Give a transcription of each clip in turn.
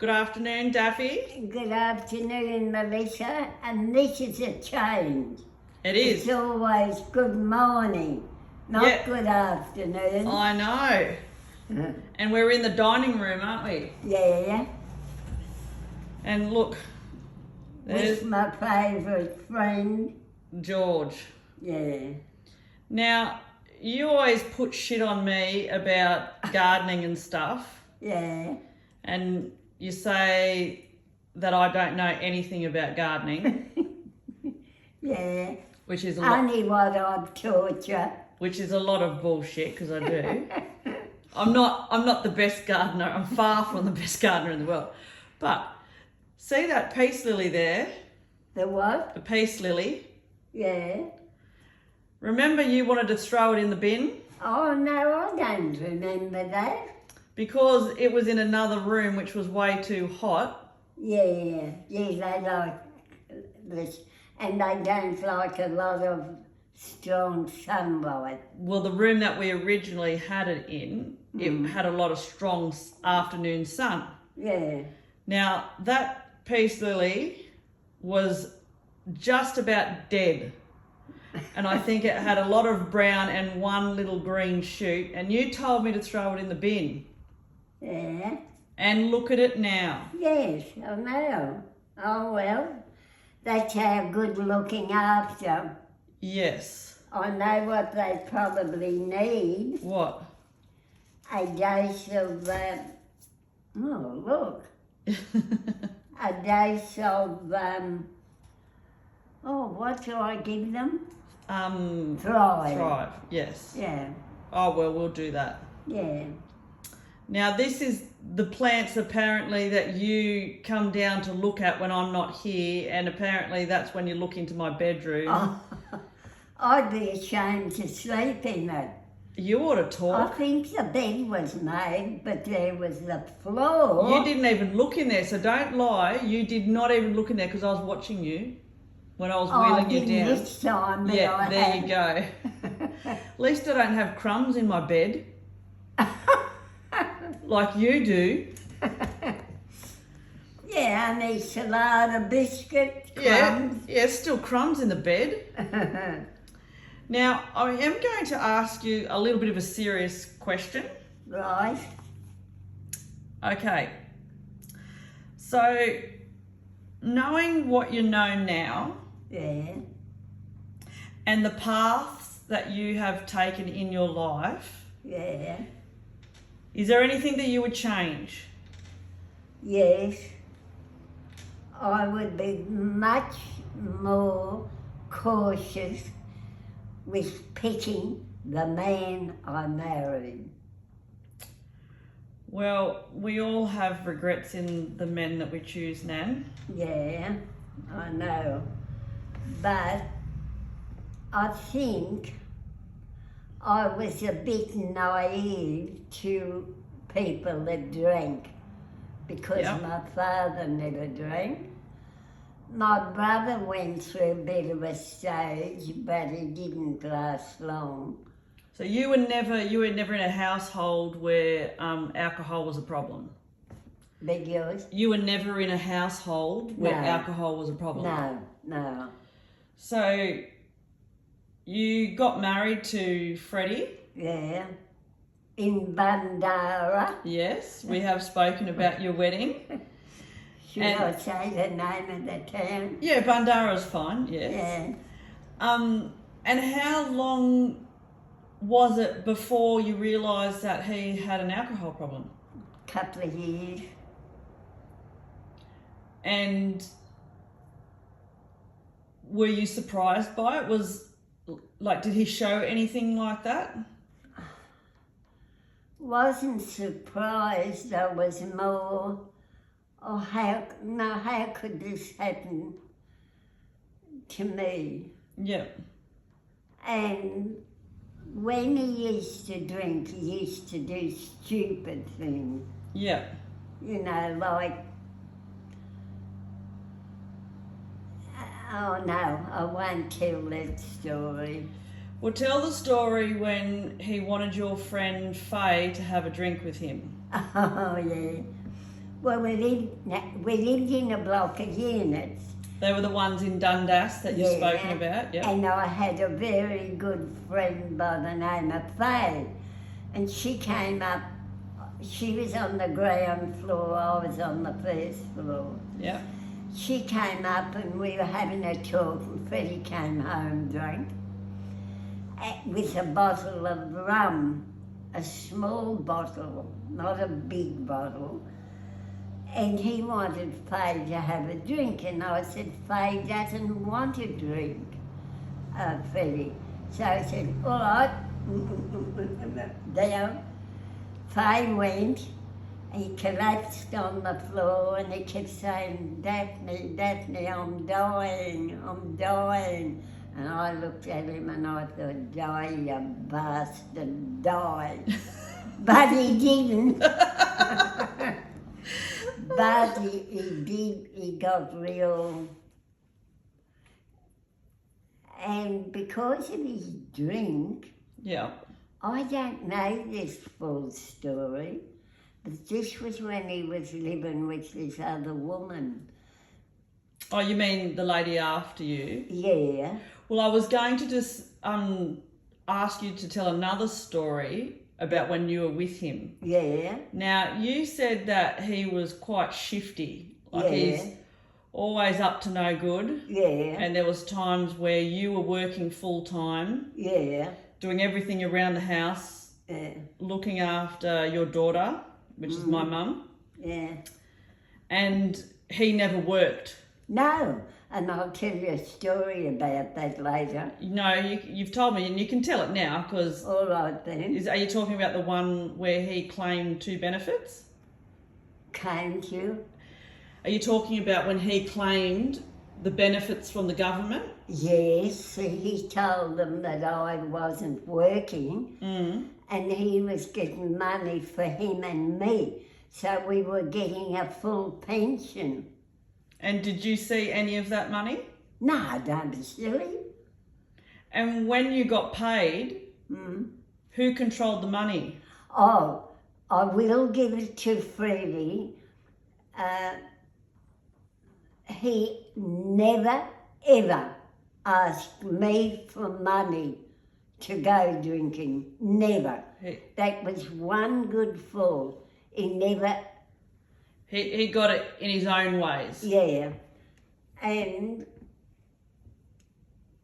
Good afternoon, Daffy. Good afternoon, Melissa, and this is a change. It is. It's always good morning, not Yeah. good afternoon. I know. And we're in the dining room, aren't we? Yeah, And look, there's with my favourite friend. George. Yeah. Now, you always put shit on me about gardening and stuff, Yeah. and you say that I don't know anything about gardening, Yeah. which is a lot, Only what I've taught you. which is a lot of bullshit because I do. I'm not the best gardener. I'm far from the best gardener in the world. But see that peace lily there? The what? The peace lily. Yeah. Remember you wanted to throw it in the bin? Oh, no, I don't remember that. Because it was in another room which was way too hot. Yeah, they like this, and they don't like a lot of strong sunlight. Well, the room that we originally had it in, it had a lot of strong afternoon sun. Yeah. Now, that peace lily was just about dead. And I think it had a lot of brown and one little green shoot. And you told me to throw it in the bin. Yeah. And look at it now. Yes, I know. Oh, well, that's how good looking after. Yes. I know what they probably need. What? A dose of, oh, look. A dose of, oh, what do I give them? Thrive. Thrive, yes. Yeah, Oh, well, we'll do that. yeah. Now, this is the plants apparently that you come down to look at when I'm not here, and apparently that's when you look into my bedroom. Oh, I'd be ashamed to sleep in it. You ought to I talk. think the bed was made, but there was the floor. You didn't even look in there, so don't lie. You did not even look in there because I was watching you when I was I wheeling you didn't down. this time, but Yeah, I there had. you go. At least I don't have crumbs in my bed like you do. Yeah, and a salad, a biscuit, Yeah, crumbs. yeah, still crumbs in the bed. Now, I am going to ask you a little bit of a serious question. Right. Okay. So, knowing what you know now Yeah. and the paths that you have taken in your life, Yeah. is there anything that you would change? Yes. I would be much more cautious with picking the man I married. Well, we all have regrets in the men that we choose, Nan. Yeah, I know. But I think I was a bit naive to people that drank because Yeah. my father never drank. My brother went through a bit of a stage, but he didn't last long. So you were never in a household where alcohol was a problem. Because You were never in a household where No. alcohol was a problem. no. So you got married to Freddie. Yeah. In Bandara. Yes, we have spoken about your wedding. Should And- I say the name of the town? Yeah, Bandara's fine, yes. Yeah. And how long was it before you realised that he had an alcohol problem? Couple of years. And were you surprised by it? Did he show anything like that? Wasn't surprised. I was more, oh, how could this happen to me? Yeah. And when he used to drink, he used to do stupid things. Yeah. You know, like, oh no, I won't tell that story. Well, tell the story when he wanted your friend Faye to have a drink with him. Oh, yeah. Well, we lived in a block of units. They were the ones in Dundas that you've spoken about, yeah. And I had a very good friend by the name of Faye. And she came up, she was on the ground floor, I was on the first floor. Yeah. She came up and we were having a talk, and Freddie came home drunk with a bottle of rum, a small bottle, not a big bottle. And he wanted Faye to have a drink, and I said, Faye doesn't want a drink, Freddie. So I said, all right, down. Faye went, he collapsed on the floor and he kept saying, Daphne, Daphne, I'm dying, I'm dying. And I looked at him and I thought, die, you bastard, die. But he didn't. But he got real. And because of his drink, Yeah. I don't know this full story, but this was when he was living with this other woman. Oh, you mean the lady after you? Yeah. Well, I was going to just ask you to tell another story about when you were with him. Yeah. Now, you said that he was quite shifty. Like he's always up to no good. Yeah. And there was times where you were working full time. Yeah. Doing everything around the house. Yeah. Looking after your daughter, which is my mum. Yeah. And he never worked. No. And I'll tell you a story about that later. No, you've told me, and you can tell it now because... All right then. Are you talking about the one where he claimed 2 benefits? Came to? Are you talking about when he claimed the benefits from the government? Yes, he told them that I wasn't working and he was getting money for him and me. So we were getting a full pension. And did you see any of that money? No, don't be silly. And when you got paid, who controlled the money? Oh, I will give it to Freddie. He never, ever asked me for money to go drinking. Never. That was one good fault. He never... He got it in his own ways. Yeah. And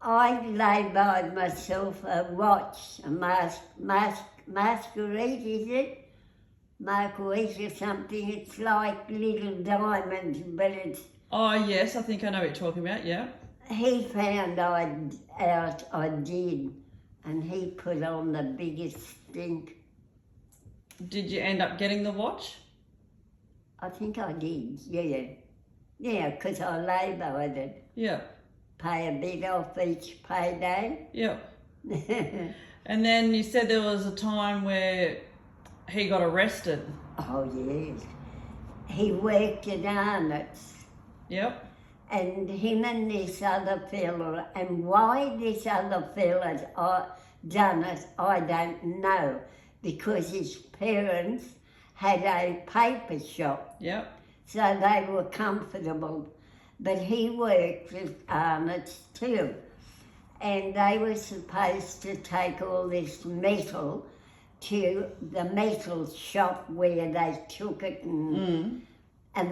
I lay by myself a watch, a masquerade, is it? Marquise or something. It's like little diamonds, but it's... Oh, yes, I think I know what you're talking about, yeah. He found out I did, and he put on the biggest stink. Did you end up getting the watch? I think I did, yeah. Yeah, because I laboured it. Yeah. Pay a bit off each payday. Yeah. And then you said there was a time where he got arrested. Oh, yes. He worked at Arnott's. Yep. And him and this other fella, and why this other fella's done it, I don't know. Because his parents had a paper shop. Yep. So they were comfortable. But he worked at Arnott's too. And they were supposed to take all this metal to the metal shop where they took it and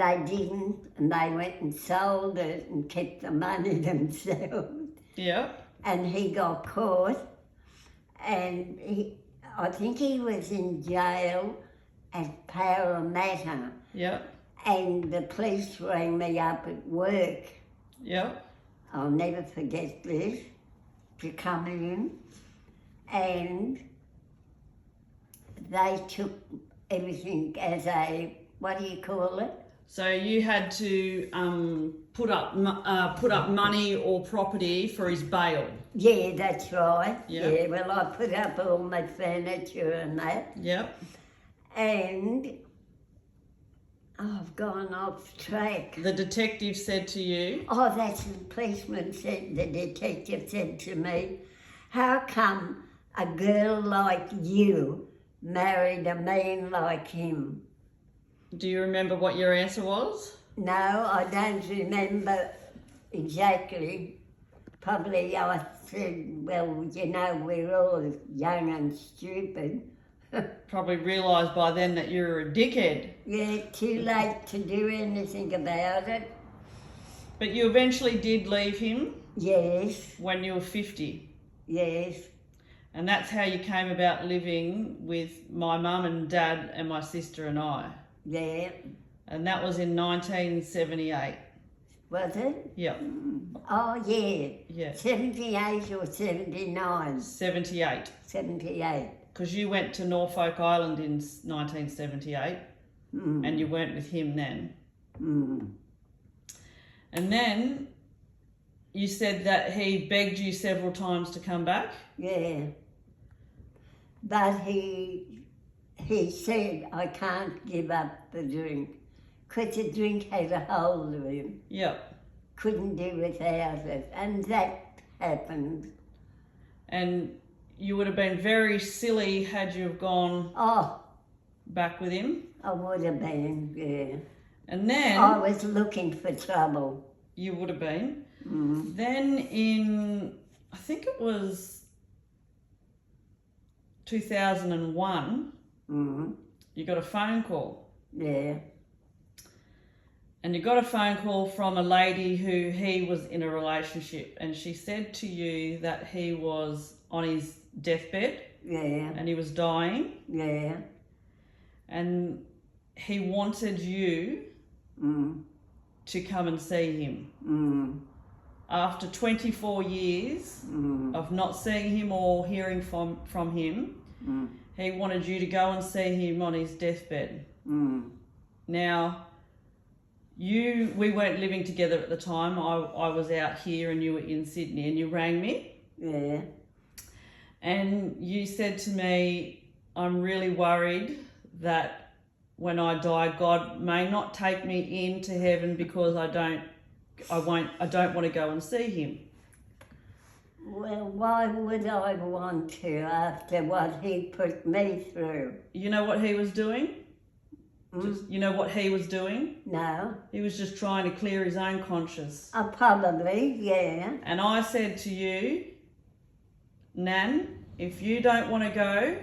they didn't, and they went and sold it and kept the money themselves. Yep. And he got caught, and I think he was in jail at Parramatta. Yep. And the police rang me up at work. Yep. I'll never forget this, to come in, and they took everything as a, what do you call it? So you had to put up money or property for his bail. Yeah, that's right. Yep. Yeah, well, I put up all my furniture and that. Yep. And I've gone off track. The detective said to you... Oh, that's the policeman said, the detective said to me, how come a girl like you married a man like him? Do you remember what your answer was? No, I don't remember exactly. Probably I said, well, you know, we're all young and stupid. Probably realised by then that you were a dickhead. Yeah, too late to do anything about it. But you eventually did leave him Yes, when you were 50. yes, And that's how you came about living with my mum and dad and my sister and I. yeah. And that was in 1978. Was it? Yep. Oh, yeah. Yeah. 78 or 79? 78. 78. Because you went to Norfolk Island in 1978 and you weren't with him then. And then you said that he begged you several times to come back. Yeah. But he said, I can't give up the drink. Because the drink had a hold of him. Yep. Couldn't do without it. And that happened. And you would have been very silly had you have gone back with him. I would have been, yeah. And then... I was looking for trouble. You would have been. Then in, I think it was 2001, you got a phone call. Yeah. And you got a phone call from a lady who he was in a relationship, and she said to you that he was on his deathbed. Yeah. And he was dying. Yeah. And he wanted you to come and see him. After 24 years of not seeing him or hearing from him, he wanted you to go and see him on his deathbed. Now, we weren't living together at the time. I was out here and you were in Sydney, and you rang me. Yeah. And you said to me, I'm really worried that when I die, God may not take me into heaven because I don't want to go and see him. Well, why would I want to after what he put me through? You know what he was doing? You know what he was doing? No. He was just trying to clear his own conscience. Probably, yeah. And I said to you, Nan, if you don't want to go,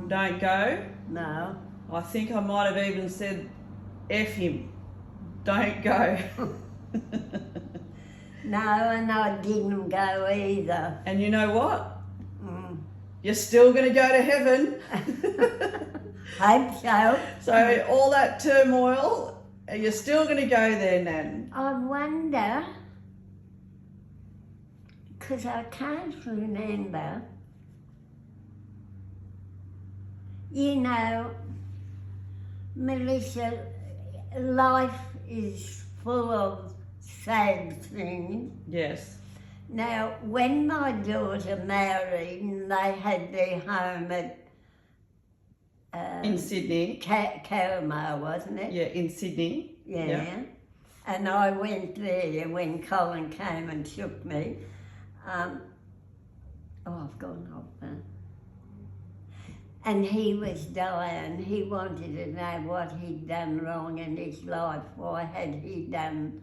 don't go. No. I think I might have even said, F him, don't go. No, and I didn't go either. And you know what? You're still going to go to heaven. Hope so. So all that turmoil, you're still going to go there, Nan. I wonder, because I can't remember, you know, Melissa, life is full of sad things. Yes. Now, when my daughter married, and they had their home at in Sydney. Caramel, wasn't it? Yeah, in Sydney. Yeah. And I went there when Colin came and took me. I've gone off now. And he was dying. He wanted to know what he'd done wrong in his life. Why had he done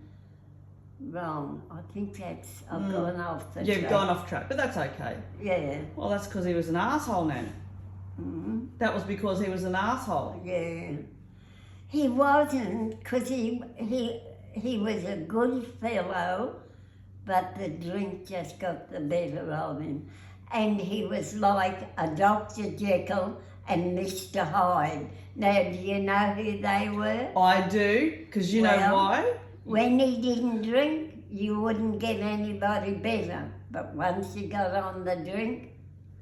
wrong? I think that's, I've gone off the track. You've gone off track, but that's okay. Yeah. Well, that's because he was an arsehole, Nan. That was because he was an arsehole. Yeah. He wasn't, because he was a good fellow, but the drink just got the better of him. And he was like a Dr. Jekyll and Mr. Hyde. Now, do you know who they were? I do, because you know why? When he didn't drink, you wouldn't get anybody better. But once he got on the drink,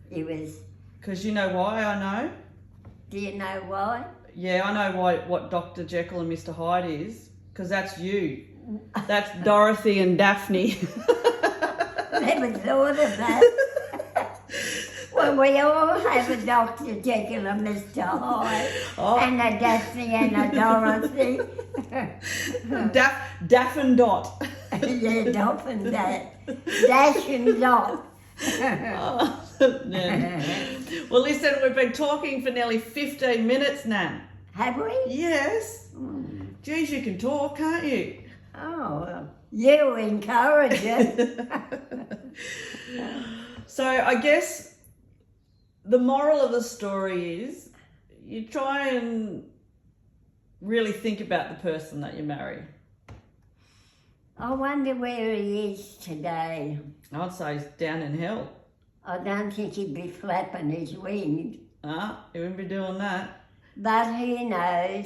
he was... Because you know why I know? Do you know why? Yeah, I know what Dr. Jekyll and Mr. Hyde is. Because that's you. That's Dorothy and Daphne. Never thought of that. Well, we all have a Dr. Jekyll and Mr. Hyde, and a Daphne and a Dorothy. Daff and Dot. Yeah, Dot and Dat. Dash and Dot. Well, listen, we've been talking for nearly 15 minutes, Nan. Have we? Yes. Geez, you can talk, can't you? Oh, well, you encourage it. So I guess the moral of the story is you try and really think about the person that you marry. I wonder where he is today. I'd say he's down in hell. I don't think he'd be flapping his wings, He wouldn't be doing that. but who knows?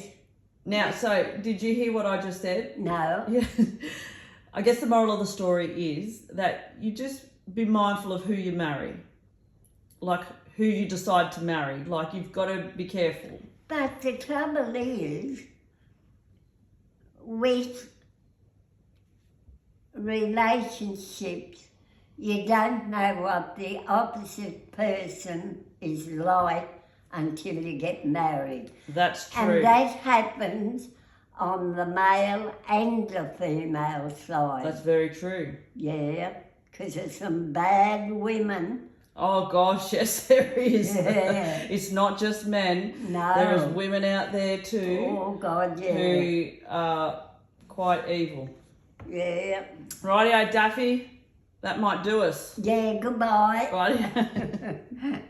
Now, so did you hear what I just said? No. Yeah. I guess the moral of the story is that you just be mindful of who you marry, like who you decide to marry. Like you've got to be careful. But the trouble is, with relationships, you don't know what the opposite person is like until you get married. That's true. And that happens on the male and the female side. That's very true. Yeah, because there's some bad women. Oh gosh, yes there is. Yeah. It's not just men. No. There is women out there too Oh, God, yeah. who are quite evil. Yeah. Rightio, Daffy, that might do us. Yeah, goodbye. Rightio.